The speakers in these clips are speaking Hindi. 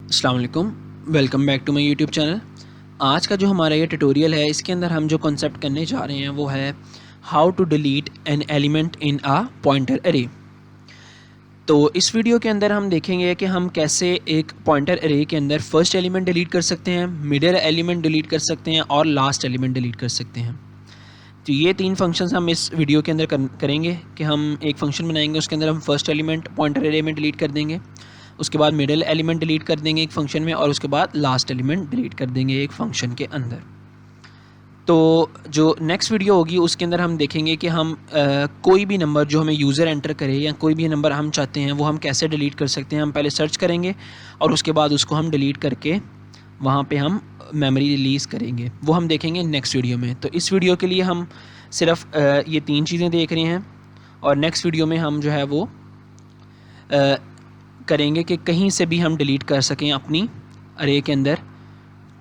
अस्सलाम वालेकुम, welcome back to my YouTube channel. आज का जो हमारा ये ट्यूटोरियल है, इसके अंदर हम जो कॉन्सेप्ट करने जा रहे हैं वो है how to delete an element in a pointer array. तो इस वीडियो के अंदर हम देखेंगे कि हम कैसे एक पॉइंटर अरे के अंदर फर्स्ट एलिमेंट डिलीट कर सकते हैं, मिडिल एलिमेंट डिलीट कर सकते हैं और लास्ट एलिमेंट डिलीट कर सकते हैं। तो ये तीन फंक्शंस हम इस वीडियो के अंदर करेंगे कि हम एक फंक्शन बनाएंगे, उसके अंदर हम फर्स्ट एलिमेंट पॉइंटर अरे में डिलीट कर देंगे, उसके बाद मिडिल एलिमेंट डिलीट कर देंगे एक फंक्शन में, और उसके बाद लास्ट एलिमेंट डिलीट कर देंगे एक फंक्शन के अंदर। तो जो नेक्स्ट वीडियो होगी उसके अंदर हम देखेंगे कि हम कोई भी नंबर जो हमें यूज़र एंटर करे या कोई भी नंबर हम चाहते हैं वो हम कैसे डिलीट कर सकते हैं। हम पहले सर्च करेंगे और उसके बाद उसको हम डिलीट करके वहाँ पे हम मेमोरी रिलीज़ करेंगे, वो हम देखेंगे नेक्स्ट वीडियो में। तो इस वीडियो के लिए हम सिर्फ ये तीन चीज़ें देख रहे हैं और नेक्स्ट वीडियो में हम जो है वो करेंगे कि कहीं से भी हम डिलीट कर सकें अपनी अरे के अंदर।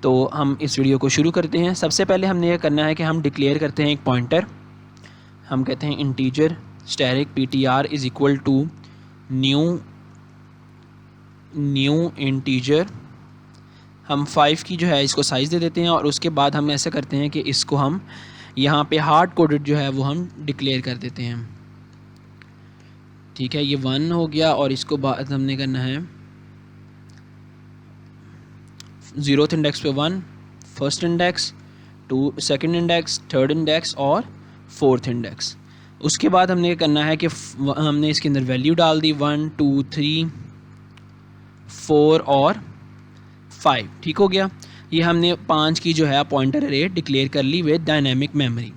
तो हम इस वीडियो को शुरू करते हैं। सबसे पहले हमने ये करना है कि हम डिक्लेयर करते हैं एक पॉइंटर। हम कहते हैं integer static ptr is equal to new integer. हम 5 की जो है इसको साइज़ दे देते हैं और उसके बाद हम ऐसा करते हैं कि इसको हम यहाँ पे हार्ड कोडेड जो है वो हम डिक्लेयर कर देते हैं। ठीक है, ये 1 हो गया और इसको बाद हमने करना है 0th इंडेक्स पे 1, first index 2, second index, third index और फोर्थ इंडेक्स। उसके बाद हमने करना है कि हमने इसके अंदर वैल्यू डाल दी 1, 2, 3, 4 और 5। ठीक हो गया, ये हमने 5 की जो है पॉइंटर अरे डिक्लेयर कर ली विद डायनेमिक मेमोरी।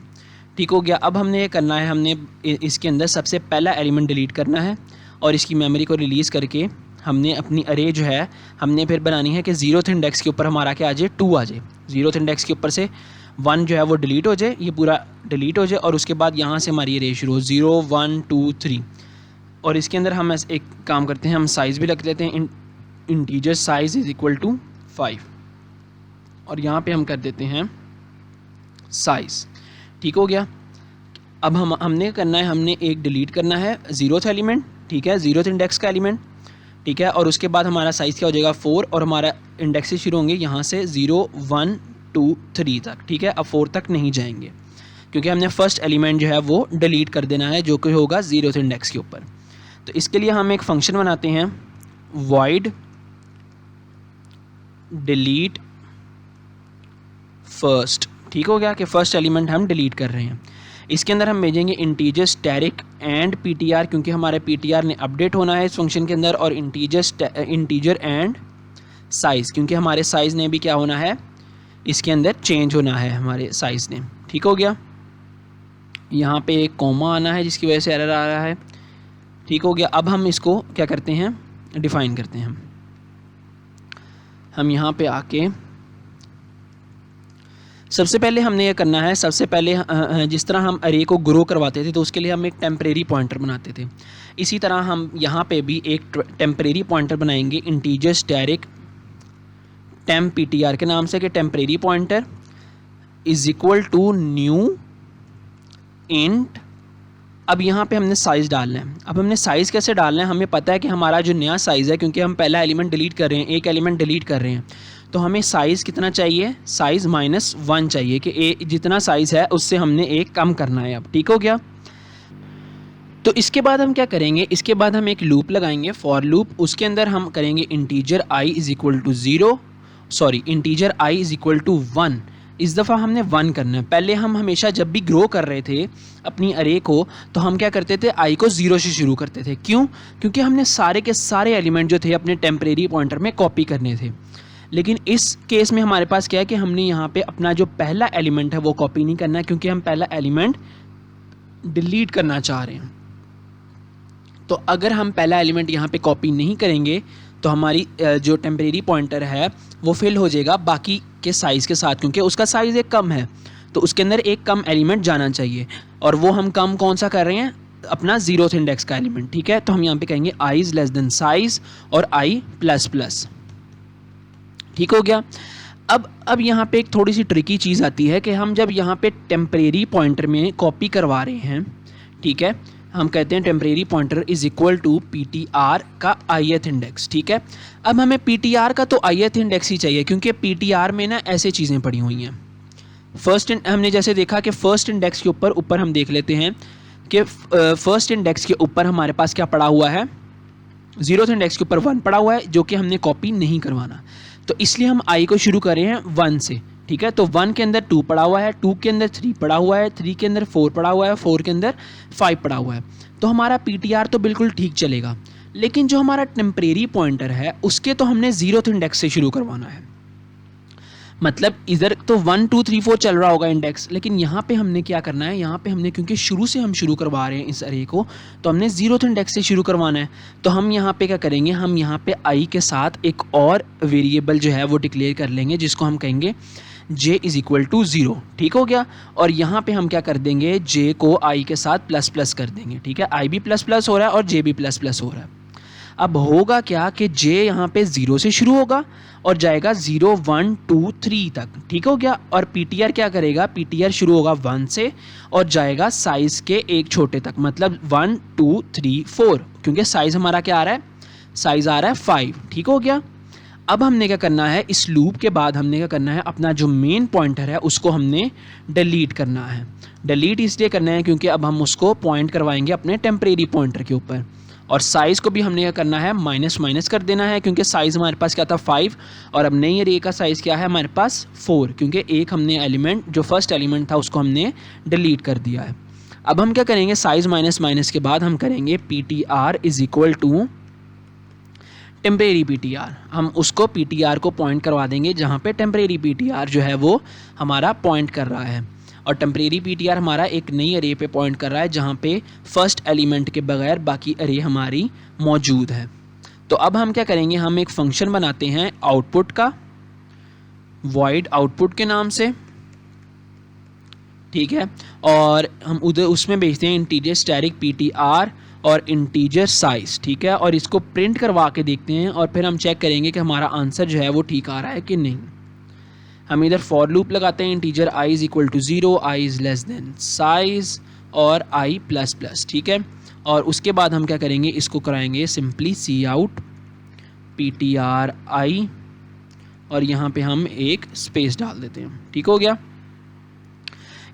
ठीक हो गया। अब हमने ये करना है, हमने इसके अंदर सबसे पहला एलिमेंट डिलीट करना है और इसकी मेमोरी को रिलीज़ करके हमने अपनी अरे जो है हमने फिर बनानी है कि 0th इंडेक्स के ऊपर हमारा क्या आ जाए, 2 आ जाए। 0th इंडेक्स के ऊपर से 1 जो है वो डिलीट हो जाए, ये पूरा डिलीट हो जाए और उसके बाद यहाँ से हमारी अरे शुरू हो 0, 1, 2, 3। और इसके अंदर हम एक काम करते हैं, हम साइज़ भी रख लेते हैं, integer size is equal to 5 और यहाँ पे हम कर देते हैं साइज़। ठीक हो गया। अब हमने करना है, हमने एक डिलीट करना है 0th एलिमेंट। ठीक है, 0th इंडेक्स का एलिमेंट। ठीक है, और उसके बाद हमारा साइज़ क्या हो जाएगा 4 और हमारा इंडेक्स से शुरू होंगे यहाँ से 0, 1, 2, 3 तक। ठीक है, अब 4 तक नहीं जाएंगे क्योंकि हमने फर्स्ट एलिमेंट जो है वो डिलीट कर देना है जो कि होगा 0th इंडेक्स के ऊपर। तो इसके लिए हम एक फंक्शन बनाते हैं void delete first। ठीक हो गया कि फ़र्स्ट एलिमेंट हम डिलीट कर रहे हैं। इसके अंदर हम भेजेंगे इंटीजर स्टैटिक एंड ptr, क्योंकि हमारे ptr ने अपडेट होना है इस फंक्शन के अंदर, और इंटीजर एंड साइज़, क्योंकि हमारे साइज़ ने भी क्या होना है, इसके अंदर चेंज होना है हमारे साइज़ ने। ठीक हो गया, यहाँ पे एक कॉमा आना है जिसकी वजह से एरर आ रहा है। ठीक हो गया। अब हम इसको क्या करते हैं, डिफ़ाइन करते हैं। हम यहाँ पे आके सबसे पहले हमने ये करना है, सबसे पहले जिस तरह हम अरे को ग्रो करवाते थे तो उसके लिए हम एक टेम्परेरी पॉइंटर बनाते थे, इसी तरह हम यहाँ पे भी एक टेम्परेरी पॉइंटर बनाएंगे इंटीजर स्टैटिक टेम्प ptr के नाम से, कि temporary pointer is equal to new int. अब यहाँ पे हमने साइज़ डालना है। अब हमने साइज़ कैसे डालना है, हमें पता है कि हमारा जो नया साइज़ है, क्योंकि हम पहला एलिमेंट डिलीट कर रहे हैं, एक एलिमेंट डिलीट कर रहे हैं, तो हमें साइज़ कितना चाहिए, साइज़ -1 चाहिए, कि जितना साइज़ है उससे हमने एक कम करना है। अब ठीक हो गया। तो इसके बाद हम क्या करेंगे, इसके बाद हम एक लूप लगाएंगे, फॉर लूप। उसके अंदर हम करेंगे integer i is equal to 0, sorry integer i is equal to 1। इस दफ़ा हमने 1 करना है। पहले हम हमेशा जब भी ग्रो कर रहे थे अपनी अरे को तो हम क्या करते थे, i को 0 से शुरू करते थे। क्यों? क्योंकि हमने सारे के सारे एलिमेंट जो थे अपने टेम्परेरी पॉइंटर में कॉपी करने थे। लेकिन इस केस में हमारे पास क्या है कि हमने यहाँ पे अपना जो पहला एलिमेंट है वो कॉपी नहीं करना है, क्योंकि हम पहला एलिमेंट डिलीट करना चाह रहे हैं। तो अगर हम पहला एलिमेंट यहाँ पे कॉपी नहीं करेंगे तो हमारी जो टेम्परेरी पॉइंटर है वो फिल हो जाएगा बाकी के साइज़ के साथ, क्योंकि उसका साइज़ एक कम है तो उसके अंदर एक कम एलिमेंट जाना चाहिए, और वो हम कम कौन सा कर रहे हैं, अपना 0th इंडेक्स का एलिमेंट। ठीक है, तो हम यहाँ पे कहेंगे i is less than size और i++। ठीक हो गया। अब यहाँ पे एक थोड़ी सी ट्रिकी चीज़ आती है कि हम जब यहाँ पे टेम्परेरी पॉइंटर में कॉपी करवा रहे हैं, ठीक है, हम कहते हैं temporary pointer is equal to PTR का ith इंडेक्स, ठीक है। अब हमें PTR का तो ith इंडेक्स ही चाहिए, क्योंकि PTR में ना ऐसे चीज़ें पड़ी हुई हैं। हमने जैसे देखा कि फर्स्ट इंडेक्स के ऊपर हम देख लेते हैं कि फर्स्ट इंडेक्स के ऊपर हमारे पास क्या पड़ा हुआ है, 0th इंडेक्स के ऊपर 1 पड़ा हुआ है, जो कि हमने कॉपी नहीं करवाना। तो इसलिए हम I को शुरू कर रहे हैं 1 से, ठीक है। तो 1 के अंदर 2 पड़ा हुआ है, 2 के अंदर 3 पड़ा हुआ है, 3 के अंदर 4 पड़ा हुआ है, 4 के अंदर 5 पड़ा हुआ है। तो हमारा PTR तो बिल्कुल ठीक चलेगा, लेकिन जो हमारा टेम्परेरी पॉइंटर है उसके तो हमने 0th इंडेक्स से शुरू करवाना है। मतलब इधर तो 1 2 3 4 चल रहा होगा इंडेक्स, लेकिन यहाँ पे हमने क्या करना है, यहाँ पे हमने क्योंकि शुरू से हम शुरू करवा रहे हैं इस अरे को, तो हमने 0th इंडेक्स से शुरू करवाना है। तो हम यहाँ पे क्या करेंगे, हम यहाँ पे I के साथ एक और वेरिएबल जो है वो डिक्लेयर कर लेंगे, जिसको हम कहेंगे j इज़ इक्वल टू 0, ठीक हो गया। और यहाँ पे हम क्या कर देंगे, j को I के साथ प्लस प्लस कर देंगे, ठीक है। I भी प्लस प्लस हो रहा है और j भी प्लस प्लस हो रहा है। अब होगा क्या कि j यहाँ पे 0 से शुरू होगा और जाएगा 0 1 2 3 तक, ठीक हो गया। और PTR क्या करेगा, PTR शुरू होगा 1 से और जाएगा साइज़ के एक छोटे तक, मतलब 1 2 3 4, क्योंकि साइज़ हमारा क्या आ रहा है, साइज़ आ रहा है 5, ठीक हो गया। अब हमने क्या करना है, इस लूप के बाद हमने क्या करना है, अपना जो मेन पॉइंटर है उसको हमने डिलीट करना है। डिलीट इसलिए करना है क्योंकि अब हम उसको पॉइंट करवाएंगे अपने टेम्परेरी पॉइंटर के ऊपर। और साइज़ को भी हमने क्या करना है, माइनस माइनस कर देना है, क्योंकि साइज़ हमारे पास क्या था 5 और अब नई अरे का साइज़ क्या है हमारे पास 4, क्योंकि एक हमने एलिमेंट जो फर्स्ट एलिमेंट था उसको हमने डिलीट कर दिया है। अब हम क्या करेंगे, साइज़ माइनस माइनस के बाद हम करेंगे PTR is equal to temporary PTR। हम उसको PTR को पॉइंट करवा देंगे जहाँ पे टेम्परेरी PTR जो है वो हमारा पॉइंट कर रहा है। और टेम्परेरी PTR हमारा एक नई अरे पे पॉइंट कर रहा है जहाँ पे फर्स्ट एलिमेंट के बगैर बाकी अरे हमारी मौजूद है। तो अब हम क्या करेंगे, हम एक फंक्शन बनाते हैं आउटपुट का, वॉइड आउटपुट के नाम से, ठीक है। और हम उधर उसमें भेजते हैं इंटीजर स्टैटिक PTR और इंटीजर साइज़, ठीक है। और इसको प्रिंट करवा के देखते हैं और फिर हम चेक करेंगे कि हमारा आंसर जो है वो ठीक आ रहा है कि नहीं। हम इधर फॉर लूप लगाते हैं, integer I is equal to 0, I is less than size और I प्लस प्लस, ठीक है। और उसके बाद हम क्या करेंगे, इसको कराएंगे simply cout PTR I और यहाँ पे हम एक स्पेस डाल देते हैं, ठीक हो गया।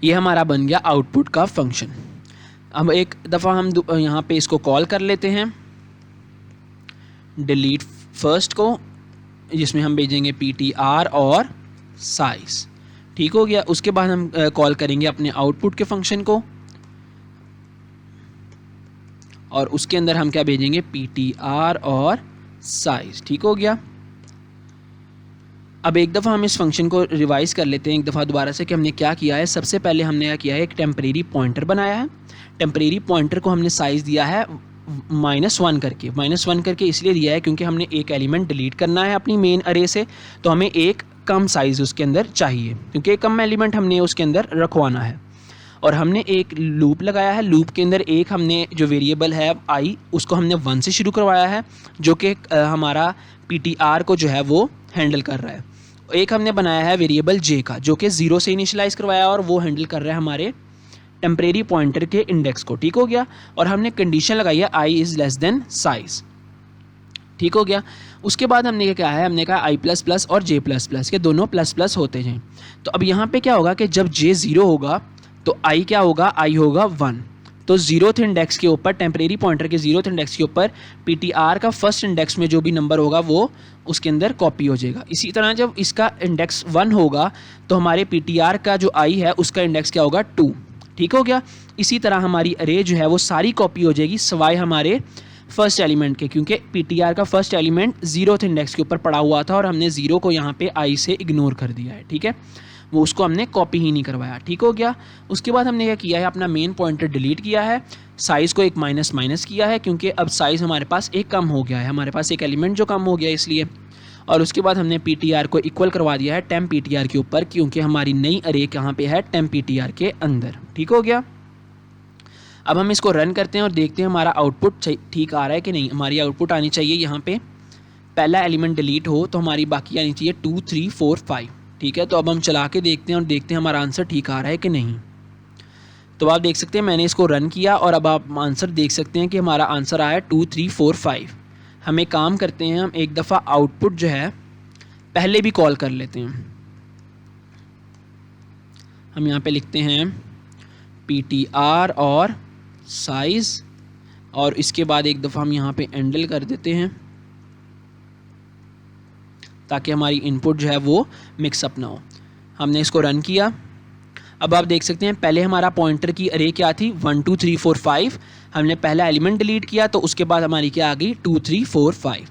ये हमारा बन गया आउटपुट का फंक्शन। अब एक दफ़ा हम यहाँ पे इसको कॉल कर लेते हैं, डिलीट फर्स्ट को, जिसमें हम भेजेंगे PTR और साइज़, ठीक हो गया। उसके बाद हम कॉल करेंगे अपने आउटपुट के फंक्शन को और उसके अंदर हम क्या भेजेंगे, PTR और साइज़, ठीक हो गया। अब एक दफ़ा हम इस फंक्शन को रिवाइज़ कर लेते हैं एक दफ़ा दोबारा से कि हमने क्या किया है। सबसे पहले हमने क्या किया है, एक टेम्परेरी पॉइंटर बनाया है। टेम्परेरी पॉइंटर को हमने साइज़ दिया है -1 करके। -1 करके इसलिए दिया है क्योंकि हमने एक एलिमेंट डिलीट करना है अपनी मेन अरे से, तो हमें एक कम साइज़ उसके अंदर चाहिए, क्योंकि एक कम एलिमेंट हमने उसके अंदर रखवाना है। और हमने एक लूप लगाया है, लूप के अंदर एक हमने जो वेरिएबल है I उसको हमने 1 से शुरू करवाया है, जो कि हमारा PTR को जो है वो हैंडल कर रहा है। एक हमने बनाया है वेरिएबल j का, जो कि 0 से इनिशियलाइज़ करवाया और वो हैंडल कर रहा है हमारे टेम्परेरी पॉइंटर के इंडेक्स को, ठीक हो गया। और हमने कंडीशन लगाई है I is less than size, ठीक हो गया। उसके बाद हमने क्या है, हमने कहा I प्लस प्लस और J प्लस प्लस के दोनों प्लस प्लस होते हैं। तो अब यहाँ पे क्या होगा कि जब J 0 होगा तो I क्या होगा, I होगा 1। तो 0th इंडेक्स के ऊपर, टेम्परेरी पॉइंटर के 0th इंडेक्स के ऊपर PTR का फर्स्ट इंडेक्स में जो भी नंबर होगा वो उसके अंदर कॉपी हो जाएगा। इसी तरह जब इसका इंडेक्स 1 होगा तो हमारे PTR का जो I है उसका इंडेक्स क्या होगा, 2, ठीक हो गया। इसी तरह हमारी अरे जो है वो सारी कॉपी हो जाएगी सवाए हमारे फर्स्ट एलिमेंट के, क्योंकि PTR का फर्स्ट एलिमेंट 0th इंडेक्स के ऊपर पड़ा हुआ था और हमने 0 को यहाँ पे I से इग्नोर कर दिया है, ठीक है। वो उसको हमने कॉपी ही नहीं करवाया, ठीक हो गया। उसके बाद हमने क्या किया है, अपना मेन पॉइंटर डिलीट किया है, साइज़ को एक माइनस माइनस किया है, क्योंकि अब साइज़ हमारे पास एक कम हो गया है, हमारे पास एक एलिमेंट जो कम हो गया है इसलिए। और उसके बाद हमने PTR को इक्वल करवा दिया है टेम्प PTR के ऊपर, क्योंकि हमारी नई अरे कहाँ पे है, टेम्प PTR के अंदर, ठीक हो गया। अब हम इसको रन करते हैं और देखते हैं हमारा आउटपुट ठीक आ रहा है कि नहीं। हमारी आउटपुट आनी चाहिए, यहाँ पे पहला एलिमेंट डिलीट हो तो हमारी बाकी आनी चाहिए 2 3 4 5, ठीक है। तो अब हम चला के देखते हैं और देखते हैं हमारा आंसर ठीक आ रहा है कि नहीं। तो आप देख सकते हैं मैंने इसको रन किया और अब आप आंसर देख सकते हैं कि हमारा आंसर आया 2 3 4 5। हम एक काम करते हैं, हम एक दफ़ा आउटपुट जो है पहले भी कॉल कर लेते हैं। हम यहाँ पे लिखते हैं PTR और साइज़, और इसके बाद एक दफ़ा हम यहाँ पे एंडल कर देते हैं ताकि हमारी इनपुट जो है वो मिक्सअप ना हो। हमने इसको रन किया। अब आप देख सकते हैं पहले हमारा पॉइंटर की अरे क्या थी 1 2 3 4 5। हमने पहला एलिमेंट डिलीट किया तो उसके बाद हमारी क्या आ गई 2 3 4 5।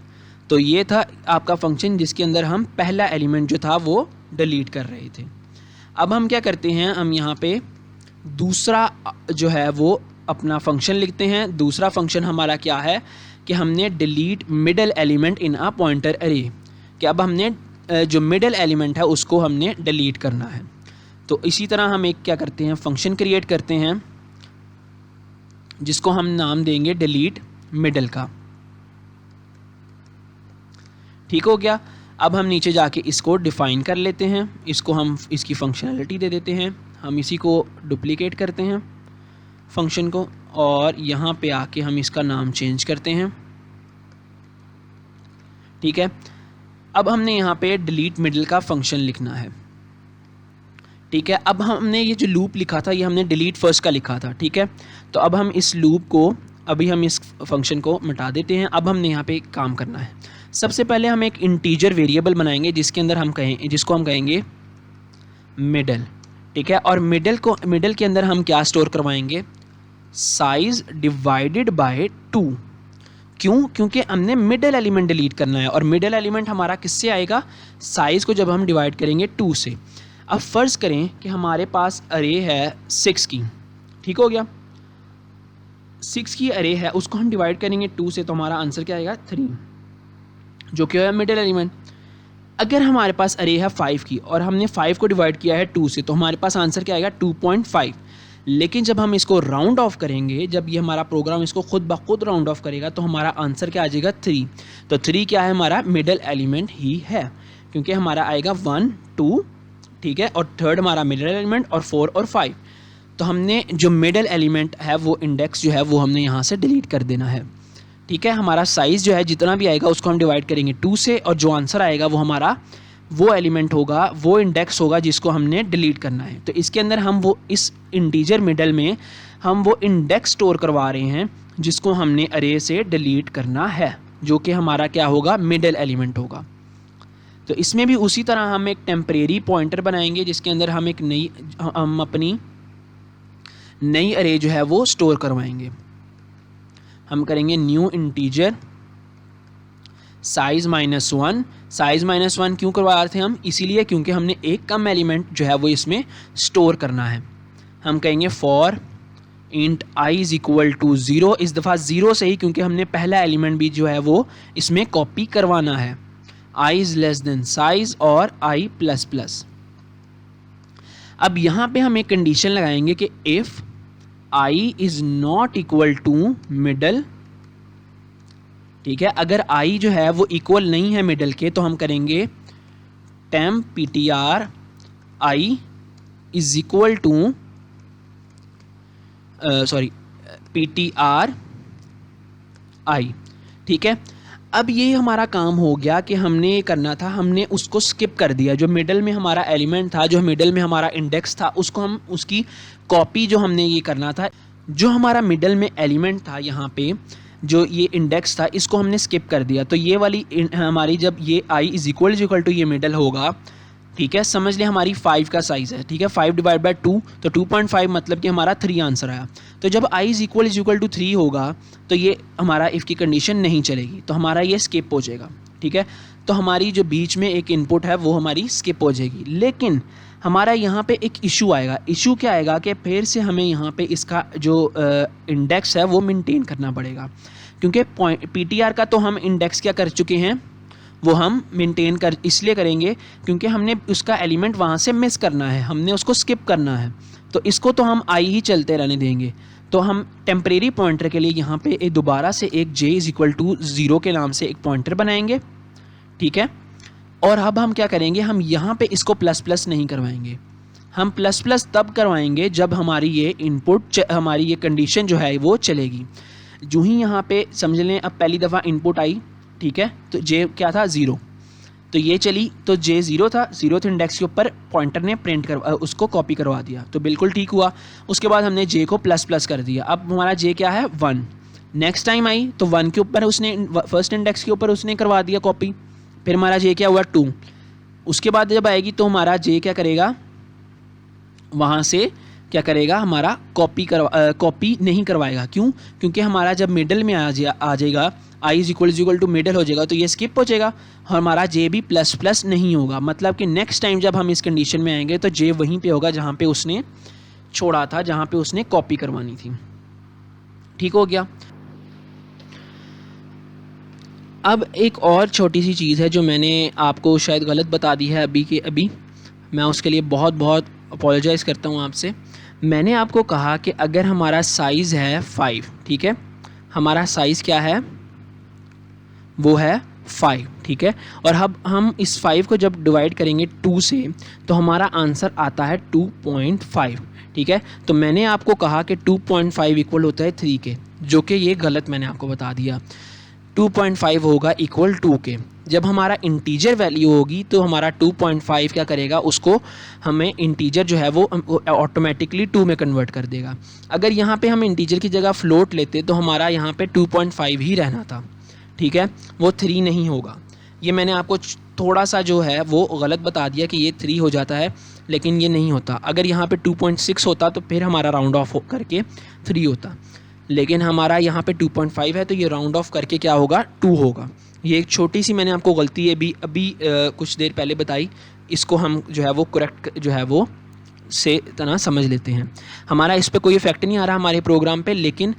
तो ये था आपका फंक्शन जिसके अंदर हम पहला एलिमेंट जो था वो डिलीट कर रहे थे। अब हम क्या करते हैं, हम यहाँ पे दूसरा जो है वो अपना फंक्शन लिखते हैं। दूसरा फंक्शन हमारा क्या है कि हमने delete middle element in a pointer अरे, कि अब हमने जो मिडल एलिमेंट है उसको हमने डिलीट करना है। तो इसी तरह हम एक क्या करते हैं, फंक्शन क्रिएट करते हैं जिसको हम नाम देंगे डिलीट मिडल का। ठीक हो गया। अब हम नीचे जाके इसको डिफ़ाइन कर लेते हैं, इसको हम इसकी फंक्शनैलिटी दे देते हैं। हम इसी को डुप्लीकेट करते हैं फंक्शन को, और यहाँ पे आके हम इसका नाम चेंज करते हैं। ठीक है। अब हमने यहाँ पे डिलीट मिडल का फंक्शन लिखना है। ठीक है। अब हमने ये जो लूप लिखा था ये हमने डिलीट फर्स्ट का लिखा था। ठीक है। तो अब हम इस लूप को, अभी हम इस फंक्शन को मिटा देते हैं। अब हमने यहाँ पे एक काम करना है। सबसे पहले हम एक इंटीजर वेरिएबल बनाएंगे जिसके अंदर हम जिसको हम कहेंगे मिडल। ठीक है। और मिडल के अंदर हम क्या स्टोर करवाएंगे, साइज डिवाइडेड बाय 2। क्यों? क्योंकि हमने मिडल एलिमेंट डिलीट करना है और मिडल एलिमेंट हमारा किससे आएगा, साइज़ को जब हम डिवाइड करेंगे 2 से। अब फ़र्ज़ करें कि हमारे पास अरे है 6 की। ठीक हो गया। 6 की अरे है, उसको हम डिवाइड करेंगे 2 से, तो हमारा आंसर क्या आएगा 3, जो कि है मिडल एलिमेंट। अगर हमारे पास अरे है 5 की और हमने 5 को डिवाइड किया है 2 से, तो हमारे पास आंसर क्या आएगा 2.5। लेकिन जब हम इसको राउंड ऑफ करेंगे, जब ये हमारा प्रोग्राम इसको खुद ब खुद राउंड ऑफ करेगा, तो हमारा आंसर क्या आ जाएगा 3। तो 3 क्या है, हमारा मिडल एलिमेंट ही है, क्योंकि हमारा आएगा 1 2, ठीक है, और थर्ड हमारा मिडल एलिमेंट, और 4 और 5। तो हमने जो मिडल एलिमेंट है वो इंडेक्स जो है वो हमने यहाँ से डिलीट कर देना है। ठीक है। हमारा साइज़ जो है जितना भी आएगा उसको हम डिवाइड करेंगे 2 से, और जो आंसर आएगा वो हमारा वो एलिमेंट होगा, वो इंडेक्स होगा जिसको हमने डिलीट करना है। तो इसके अंदर हम वो इस इंटीजर मिडल में हम वो इंडेक्स स्टोर करवा रहे हैं जिसको हमने अरे से डिलीट करना है, जो कि हमारा क्या होगा, मिडल एलिमेंट होगा। तो इसमें भी उसी तरह हम एक टेम्परेरी पॉइंटर बनाएंगे जिसके अंदर हम हम अपनी नई अरे जो है वो स्टोर करवाएंगे। हम करेंगे न्यू इंटीजर साइज़ -1। साइज़ -1 क्यों करवा रहे थे हम, इसीलिए क्योंकि हमने एक कम एलिमेंट जो है वो इसमें स्टोर करना है। हम कहेंगे for int i is equal to 0, इस दफ़ा 0 से ही, क्योंकि हमने पहला एलिमेंट भी जो है वो इसमें कॉपी करवाना है। i is less than size और i++। अब यहाँ पे हम एक कंडीशन लगाएंगे कि if i is not equal to middle, ठीक है, अगर i जो है वो इक्वल नहीं है मिडल के, तो हम करेंगे temp ptr i is equal to ptr i। ठीक है। अब ये हमारा काम हो गया कि हमने ये करना था, हमने उसको स्किप कर दिया। जो मिडल में हमारा एलिमेंट था, जो मिडल में हमारा इंडेक्स था, उसको हम उसकी कॉपी जो हमने ये करना था। जो हमारा मिडल में एलिमेंट था यहाँ पे, जो ये इंडेक्स था, इसको हमने स्किप कर दिया। तो ये वाली हमारी जब ये i इज़ इक्वल टू ये मिडल होगा, ठीक है, समझ लें हमारी 5 का साइज़ है। ठीक है। 5 डिवाइड बाय 2, तो 2.5 मतलब कि हमारा 3 आंसर आया। तो जब i इज़ इक्वल टू 3 होगा तो ये हमारा इफ़ की कंडीशन नहीं चलेगी, तो हमारा ये स्किप हो जाएगा। ठीक है। तो हमारी जो बीच में एक इनपुट है वो हमारी स्किप हो जाएगी। लेकिन हमारा यहाँ पे एक इशू आएगा। इशू क्या आएगा कि फिर से हमें यहाँ पे इसका जो इंडेक्स है वो मेंटेन करना पड़ेगा, क्योंकि PTR का तो हम इंडेक्स क्या कर चुके हैं, वो हम मेंटेन कर इसलिए करेंगे क्योंकि हमने उसका एलिमेंट वहाँ से मिस करना है, हमने उसको स्किप करना है। तो इसको तो हम i ही चलते रहने देंगे। तो हम टेम्परेरी पॉइंटर के लिए यहाँ पे दोबारा से एक j इज़ इक्वल टू 0 के नाम से एक पॉइंटर बनाएंगे। ठीक है। और अब हम क्या करेंगे, हम यहाँ पे इसको ++ नहीं करवाएंगे, हम प्लस प्लस तब करवाएंगे जब हमारी ये इनपुट हमारी ये कंडीशन जो है वो चलेगी। जो ही यहाँ पे समझ लें अब पहली दफ़ा इनपुट आई, ठीक है, तो जे क्या था 0, तो ये चली, तो जे 0 था, 0th इंडेक्स के ऊपर पॉइंटर ने प्रिंट कर उसको कॉपी करवा दिया, तो बिल्कुल ठीक हुआ। उसके बाद हमने जे को प्लस प्लस कर दिया, अब हमारा जे क्या है 1। नेक्स्ट टाइम आई तो 1 के ऊपर उसने फर्स्ट इंडेक्स के ऊपर उसने करवा दिया कॉपी, फिर हमारा जे क्या हुआ 2। उसके बाद जब आएगी तो हमारा जे क्या करेगा, वहाँ से क्या करेगा, हमारा कॉपी नहीं करवाएगा। क्यों? क्योंकि हमारा जब मिडल में आ जाएगा I is equal to middle हो जाएगा, तो ये स्किप हो जाएगा, हमारा जे भी प्लस प्लस नहीं होगा। मतलब कि नेक्स्ट टाइम जब हम इस कंडीशन में आएंगे तो जे वहीं पे होगा जहाँ पे उसने छोड़ा था, जहाँ पे उसने कॉपी करवानी थी। ठीक हो गया। अब एक और छोटी सी चीज़ है जो मैंने आपको शायद गलत बता दी है अभी के अभी, मैं उसके लिए बहुत बहुत अपोलोजाइज़ करता हूँ आपसे। मैंने आपको कहा कि अगर हमारा साइज़ है 5, ठीक है, हमारा साइज़ क्या है, वो है 5, ठीक है, और अब हम इस 5 को जब डिवाइड करेंगे 2 से तो हमारा आंसर आता है 2.5, ठीक है। तो मैंने आपको कहा कि 2.5 इक्वल होता है 3 के, जो कि ये गलत मैंने आपको बता दिया। 2.5 होगा इक्वल 2 के। जब हमारा इंटीजर वैल्यू होगी तो हमारा 2.5 क्या करेगा, उसको हमें इंटीजर जो है वो ऑटोमेटिकली 2 में कन्वर्ट कर देगा। अगर यहाँ पे हम इंटीजर की जगह फ्लोट लेते तो हमारा यहाँ पे 2.5 ही रहना था, ठीक है, वो 3 नहीं होगा। ये मैंने आपको थोड़ा सा जो है वो गलत बता दिया कि ये 3 हो जाता है, लेकिन ये नहीं होता। अगर यहाँ पे 2.6 होता तो फिर हमारा राउंड ऑफ करके 3 होता, लेकिन हमारा यहाँ पे 2.5 है तो ये राउंड ऑफ करके क्या होगा, 2 होगा। ये एक छोटी सी मैंने आपको गलती है अभी कुछ देर पहले बताई, इसको हम जो है वो करेक्ट जो है वो से तरह समझ लेते हैं। हमारा इस पर कोई इफेक्ट नहीं आ रहा हमारे प्रोग्राम पे, लेकिन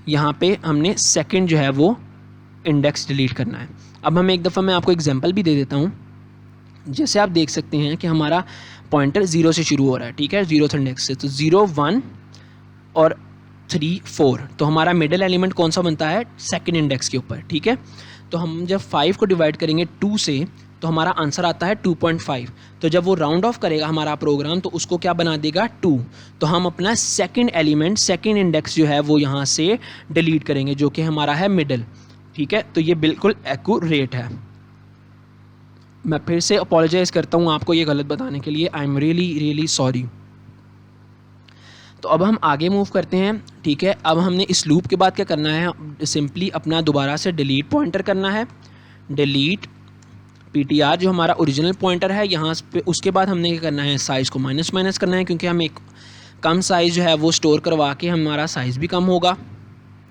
यहाँ पे हमने सेकंड जो है वो इंडेक्स डिलीट करना है। अब हम एक दफ़ा मैं आपको एग्जांपल भी दे देता हूँ। जैसे आप देख सकते हैं कि हमारा पॉइंटर 0 से शुरू हो रहा है, ठीक है, 0th इंडेक्स से, तो 0, 1 और 3, 4, तो हमारा मिडिल एलिमेंट कौन सा बनता है, सेकंड इंडेक्स के ऊपर, ठीक है। तो हम जब 5 को डिवाइड करेंगे 2 से तो हमारा आंसर आता है 2.5। तो जब वो राउंड ऑफ करेगा हमारा प्रोग्राम तो उसको क्या बना देगा, 2। तो हम अपना सेकंड एलिमेंट, सेकंड इंडेक्स जो है वो यहाँ से डिलीट करेंगे, जो कि हमारा है मिडल, ठीक है। तो ये बिल्कुल एक्यूरेट है। मैं फिर से अपोलोजाइज़ करता हूँ आपको ये गलत बताने के लिए, आई एम रियली सॉरी। तो अब हम आगे मूव करते हैं, ठीक है। अब हमने इस लूप के बाद क्या करना है, सिंपली अपना दोबारा से डिलीट पॉइंटर करना है, डिलीट PTR जो हमारा ओरिजिनल पॉइंटर है यहाँ पे। उसके बाद हमने क्या करना है, साइज़ को माइनस करना है, क्योंकि हम एक कम साइज़ जो है वो स्टोर करवा के हमारा साइज़ भी कम होगा,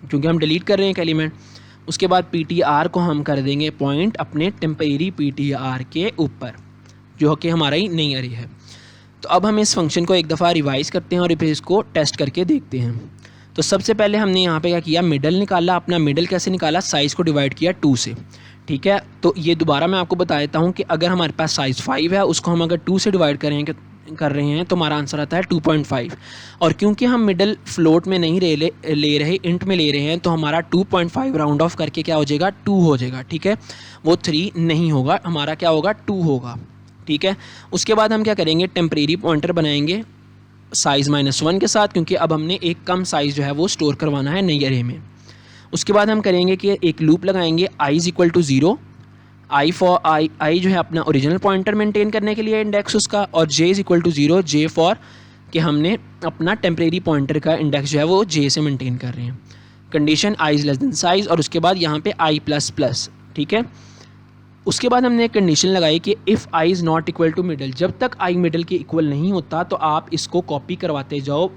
क्योंकि हम डिलीट कर रहे हैं एक एलिमेंट। उसके बाद PTR को हम कर देंगे पॉइंट अपने टेम्परेरी PTR के ऊपर, जो कि हमारा ही नई अरे है। तो अब हम इस फंक्शन को एक दफ़ा रिवाइज़ करते हैं और फिर इसको टेस्ट करके देखते हैं। तो सबसे पहले हमने यहाँ पे क्या किया, मिडल निकाला। अपना मिडल कैसे निकाला, साइज़ को डिवाइड किया 2 से, ठीक है। तो ये दोबारा मैं आपको बता देता हूँ कि अगर हमारे पास साइज़ 5 है, उसको हम अगर 2 से डिवाइड कर रहे हैं तो हमारा आंसर आता है 2.5। और क्योंकि हम मिडल फ्लोट में नहीं ले रहे, इंट में ले रहे हैं, तो हमारा 2.5 राउंड ऑफ करके क्या हो जाएगा, 2 हो जाएगा, ठीक है। वो 3 नहीं होगा, हमारा क्या होगा, 2 होगा, ठीक है। उसके बाद हम क्या करेंगे, टेम्परेरी पॉइंटर बनाएंगे साइज़ -1 के साथ, क्योंकि अब हमने एक कम साइज़ जो है वो स्टोर करवाना है नई अरे में। उसके बाद हम करेंगे कि एक लूप लगाएंगे i is equal to 0, I for I जो है अपना ओरिजिनल पॉइंटर मेंटेन करने के लिए इंडेक्स उसका, और j is equal to 0, j for कि हमने अपना टेम्परेरी पॉइंटर का इंडेक्स जो है वो j से मेंटेन कर रहे हैं। Condition i is less than size, और उसके बाद यहाँ पे i++, ठीक है। उसके बाद हमने एक कंडीशन लगाई कि if i is not equal to middle, जब तक i मिडल के इक्वल नहीं होता तो आप इसको कॉपी करवाते जाओ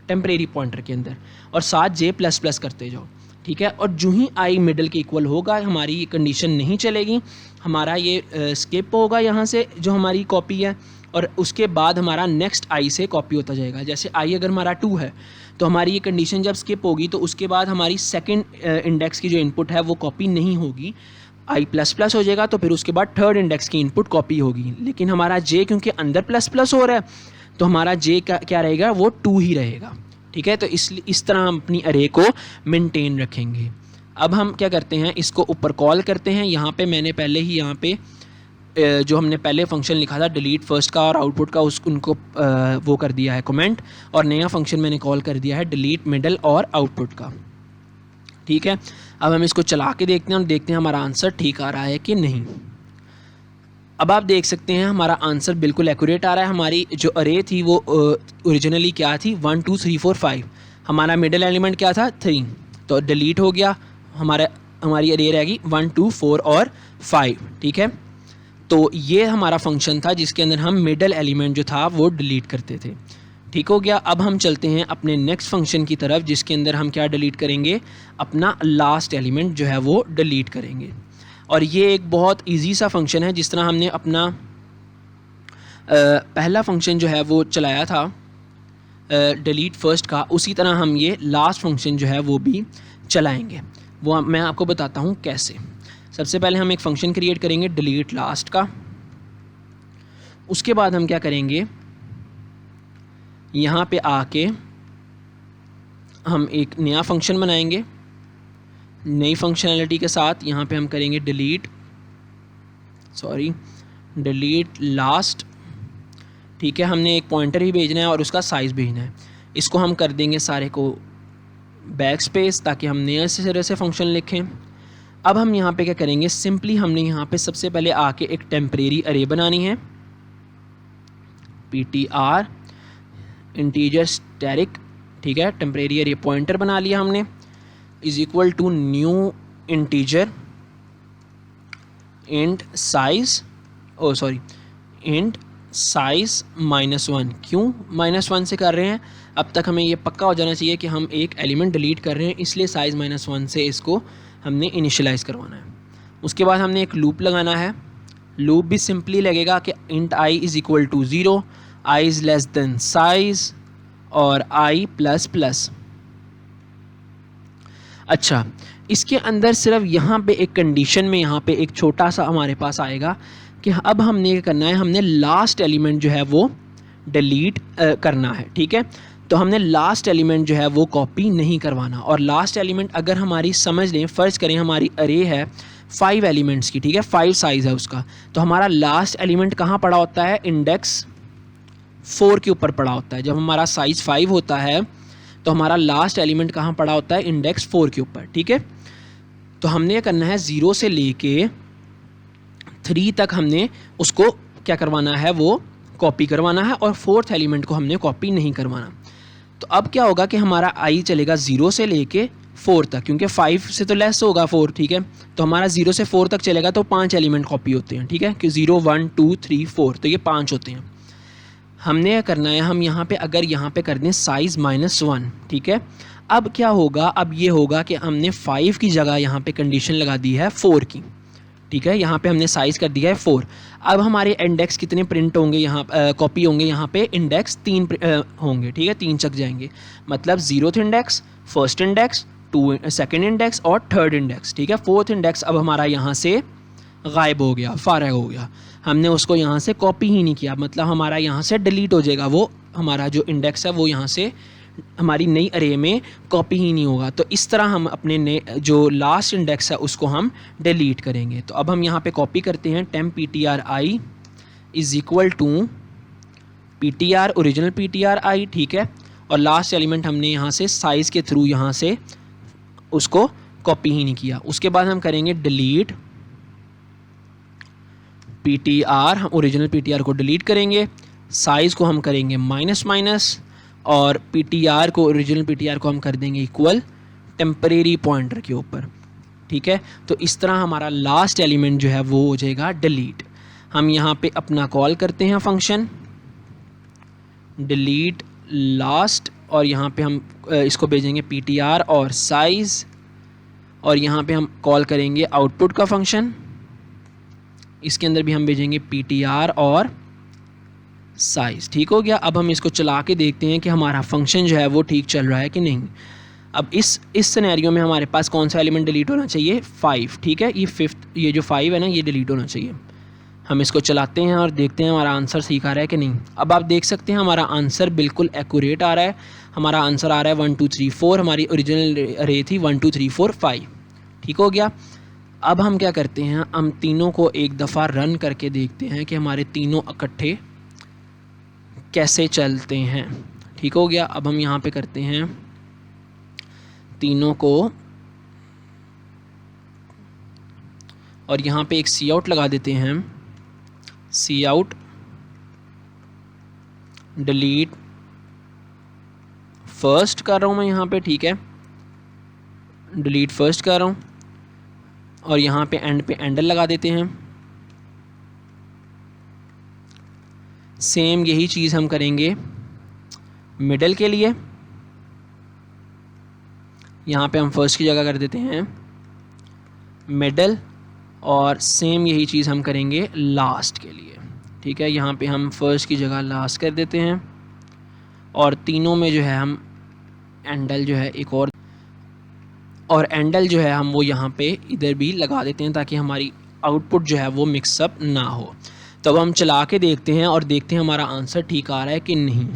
टेम्परेरी पॉइंटर के अंदर और साथ j++ करते जाओ, ठीक है। और जो ही i मिडल के इक्वल होगा हमारी ये कंडीशन नहीं चलेगी, हमारा ये स्किप होगा यहाँ से जो हमारी कॉपी है, और उसके बाद हमारा नेक्स्ट i से कॉपी होता जाएगा। जैसे i अगर हमारा 2 है तो हमारी ये कंडीशन जब स्किप होगी तो उसके बाद हमारी सेकंड इंडेक्स की जो इनपुट है वो कॉपी नहीं होगी, i++ हो जाएगा। तो फिर उसके बाद थर्ड इंडेक्स की इनपुट कॉपी होगी, लेकिन हमारा j क्योंकि अंदर ++ हो रहा है तो हमारा j का क्या रहेगा, वो 2 ही रहेगा, ठीक है। तो इस तरह हम अपनी अरे को मेंटेन रखेंगे। अब हम क्या करते हैं, इसको ऊपर कॉल करते हैं। यहाँ पे मैंने पहले ही यहाँ पे जो हमने पहले फंक्शन लिखा था डिलीट फर्स्ट का और आउटपुट का, उनको वो कर दिया है कमेंट, और नया फंक्शन मैंने कॉल कर दिया है डिलीट मिडल और आउटपुट का। ठीक है, अब हम इसको चला के देखते हैं और देखते हैं हमारा आंसर ठीक आ रहा है कि नहीं। अब आप देख सकते हैं हमारा आंसर बिल्कुल एक्यूरेट आ रहा है। हमारी जो अरे थी वो ओरिजिनली क्या थी, 1 2 3 4 5। हमारा मिडल एलिमेंट क्या था, 3, तो डिलीट हो गया, हमारी अरे रह गई 1 2 4 और 5। ठीक है, तो ये हमारा फंक्शन था जिसके अंदर हम मिडल एलिमेंट जो था वो डिलीट करते थे। ठीक हो गया। अब हम चलते हैं अपने नेक्स्ट फंक्शन की तरफ जिसके अंदर हम क्या डिलीट करेंगे, अपना लास्ट एलिमेंट जो है वो डिलीट करेंगे। और ये एक बहुत इजी सा फंक्शन है। जिस तरह हमने अपना पहला फंक्शन जो है वो चलाया था डिलीट फर्स्ट का, उसी तरह हम ये लास्ट फंक्शन जो है वो भी चलाएंगे। वो मैं आपको बताता हूँ कैसे। सबसे पहले हम एक फ़ंक्शन क्रिएट करेंगे डिलीट लास्ट का। उसके बाद हम क्या करेंगे, यहाँ पे आके हम एक नया फंक्शन बनाएंगे नई फंक्शनैलिटी के साथ। यहाँ पे हम करेंगे डिलीट लास्ट। ठीक है, हमने एक पॉइंटर ही भेजना है और उसका साइज़ भेजना है। इसको हम कर देंगे सारे को बैक स्पेस ताकि हम नए सिरे से फंक्शन लिखें। अब हम यहाँ पे क्या करेंगे, सिंपली हमने यहाँ पे सबसे पहले आके एक टेम्परेरी अरे बनानी है, ptr इंटीजर स्टैटिक। ठीक है, टेम्परेरी अरे पॉइंटर बना लिया हमने, is equal to new integer int size int size -1। क्यों -1 से कर रहे हैं, अब तक हमें ये पक्का हो जाना चाहिए कि हम एक एलिमेंट डिलीट कर रहे हैं, इसलिए साइज़ -1 से इसको हमने इनिशियलाइज़ करवाना है। उसके बाद हमने एक लूप लगाना है। लूप भी सिंपली लगेगा कि int i is equal to 0, i is less than size और i प्लस प्लस। अच्छा, इसके अंदर सिर्फ यहाँ पे एक कंडीशन में यहाँ पे एक छोटा सा हमारे पास आएगा कि अब हमने ये करना है, हमने लास्ट एलिमेंट जो है वो डिलीट करना है। ठीक है, तो हमने लास्ट एलिमेंट जो है वो कॉपी नहीं करवाना। और लास्ट एलिमेंट अगर हमारी समझ लें, फ़र्ज़ करें हमारी अरे है 5 एलिमेंट्स की। ठीक है, 5 साइज़ है उसका, तो हमारा लास्ट एलिमेंट कहाँ पड़ा होता है, इंडेक्स 4 के ऊपर पड़ा होता है। जब हमारा साइज़ 5 होता है तो हमारा लास्ट एलिमेंट कहाँ पड़ा होता है, इंडेक्स 4 के ऊपर। ठीक है, तो हमने ये करना है 0 से लेके 3 तक हमने उसको क्या करवाना है, वो कॉपी करवाना है, और 4th एलिमेंट को हमने कॉपी नहीं करवाना। तो अब क्या होगा कि हमारा i चलेगा 0 से लेके 4 तक, क्योंकि 5 से तो लेस होगा 4। ठीक है, तो हमारा 0 से 4 तक चलेगा, तो 5 एलिमेंट कॉपी होते हैं। ठीक है, कि 0 1 2 3 4, तो ये 5 होते हैं। हमने क्या करना है, हम यहाँ पे अगर यहाँ पे कर दें साइज़ -1। ठीक है, अब क्या होगा, अब ये होगा कि हमने 5 की जगह यहाँ पे कंडीशन लगा दी है 4 की। ठीक है, यहाँ पे हमने साइज़ कर दिया है 4। अब हमारे इंडेक्स कितने प्रिंट होंगे, यहाँ कॉपी होंगे, यहाँ पे इंडेक्स 3 होंगे। ठीक है, 3 चक जाएंगे, मतलब 0th index, 1st index, 2nd index और 3rd इंडेक्स। ठीक है, 4th इंडेक्स अब हमारा यहाँ से गायब हो गया, फारग हो गया, हमने उसको यहाँ से कॉपी ही नहीं किया, मतलब हमारा यहाँ से डिलीट हो जाएगा। वो हमारा जो इंडेक्स है वो यहाँ से हमारी नई अरे में कॉपी ही नहीं होगा। तो इस तरह हम अपने नए जो लास्ट इंडेक्स है उसको हम डिलीट करेंगे। तो अब हम यहाँ पे कॉपी करते हैं, temp ptr i is equal to ptr original ptr i। ठीक है, और लास्ट एलिमेंट हमने यहाँ से साइज़ के थ्रू यहाँ से उसको कॉपी ही नहीं किया। उसके बाद हम करेंगे डिलीट ptr, हम ओरिजिनल ptr को डिलीट करेंगे, साइज़ को हम करेंगे माइनस और ptr को ओरिजिनल ptr को हम कर देंगे इक्वल टेम्परेरी पॉइंटर के ऊपर। ठीक है, तो इस तरह हमारा लास्ट एलिमेंट जो है वो हो जाएगा डिलीट। हम यहाँ पे अपना कॉल करते हैं फंक्शन डिलीट लास्ट, और यहाँ पे हम इसको भेजेंगे ptr और साइज़, और यहाँ पे हम कॉल करेंगे आउटपुट का फंक्शन, इसके अंदर भी हम भेजेंगे ptr और साइज़। ठीक हो गया। अब हम इसको चला के देखते हैं कि हमारा फंक्शन जो है वो ठीक चल रहा है कि नहीं। अब इस सिनेरियो में हमारे पास कौन सा एलिमेंट डिलीट होना चाहिए, 5। ठीक है, ये 5th, ये जो 5 है ना, ये डिलीट होना चाहिए। हम इसको चलाते हैं और देखते हैं हमारा आंसर ठीक आ रहा है कि नहीं। अब आप देख सकते हैं हमारा आंसर बिल्कुल एक्यूरेट आ रहा है। हमारा आंसर आ रहा है 1 2 3 4, हमारी ओरिजिनल अरे थी 1 2 3 4 5। ठीक हो गया। अब हम क्या करते हैं, हम तीनों को एक दफ़ा रन करके देखते हैं कि हमारे तीनों इकट्ठे कैसे चलते हैं। ठीक हो गया। अब हम यहाँ पे करते हैं तीनों को, और यहाँ पे एक सी आउट लगा देते हैं, सी आउट डिलीट फर्स्ट कर रहा हूँ मैं यहाँ पे, ठीक है, डिलीट फर्स्ट कर रहा हूँ, और यहाँ पे एंड पे एंडल लगा देते हैं। सेम यही चीज़ हम करेंगे मिडल के लिए। यहाँ पे हम फर्स्ट की जगह कर देते हैं मिडल, और सेम यही चीज़ हम करेंगे लास्ट के लिए। ठीक है, यहाँ पे हम फर्स्ट की जगह लास्ट कर देते हैं, और तीनों में जो है हम एंडल जो है एक और एंडल जो है हम वो यहाँ पे इधर भी लगा देते हैं ताकि हमारी आउटपुट जो है वो मिक्सअप ना हो। तो अब हम चला के देखते हैं और देखते हैं हमारा आंसर ठीक आ रहा है कि नहीं।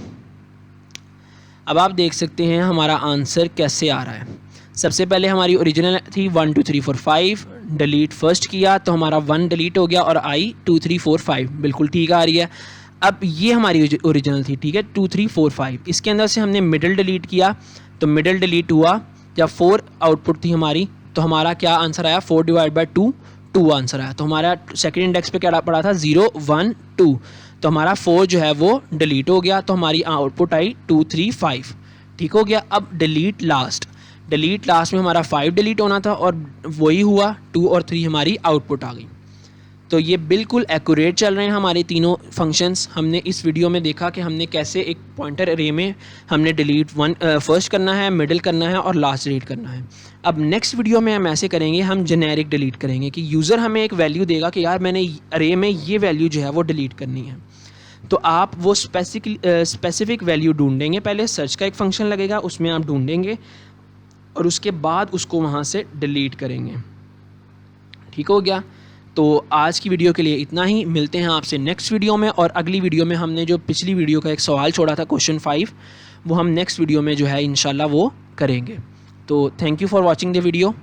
अब आप देख सकते हैं हमारा आंसर कैसे आ रहा है। सबसे पहले हमारी ओरिजिनल थी 1 2 3 4 5, डिलीट फर्स्ट किया तो हमारा 1 डिलीट हो गया, और आई 2 3 4 5 बिल्कुल ठीक आ रही है। अब ये हमारी ओरिजिनल थी, ठीक है, 2 3 4 5। इसके अंदर से हमने मिडल डिलीट किया तो मिडल डिलीट हुआ। जब 4 आउटपुट थी हमारी तो हमारा क्या आंसर आया, 4 डिवाइड बाई 2 2 आंसर आया। तो हमारा सेकंड इंडेक्स पे क्या पड़ा था, 0 1 2, तो हमारा 4 जो है वो डिलीट हो गया, तो हमारी आउटपुट आई 2 3 5। ठीक हो गया। अब डिलीट लास्ट में हमारा 5 डिलीट होना था और वही हुआ, 2 और 3 हमारी आउटपुट आ गई। तो ये बिल्कुल एक्यूरेट चल रहे हैं हमारे तीनों फंक्शंस। हमने इस वीडियो में देखा कि हमने कैसे एक पॉइंटर अरे में हमने डिलीट फर्स्ट करना है, मिडिल करना है और लास्ट डिलीट करना है। अब नेक्स्ट वीडियो में हम ऐसे करेंगे, हम जेनेरिक डिलीट करेंगे कि यूज़र हमें एक वैल्यू देगा कि यार मैंने अरे में ये वैल्यू जो है वो डिलीट करनी है, तो आप वो स्पेसिफिक वैल्यू ढूंढेंगे। पहले सर्च का एक फंक्शन लगेगा, उसमें आप ढूंढेंगे और उसके बाद उसको वहाँ से डिलीट करेंगे। ठीक हो गया। तो आज की वीडियो के लिए इतना ही। मिलते हैं आपसे नेक्स्ट वीडियो में, और अगली वीडियो में हमने जो पिछली वीडियो का एक सवाल छोड़ा था क्वेश्चन 5, वो हम नेक्स्ट वीडियो में जो है इंशाल्लाह वो करेंगे। तो thank you for watching the video.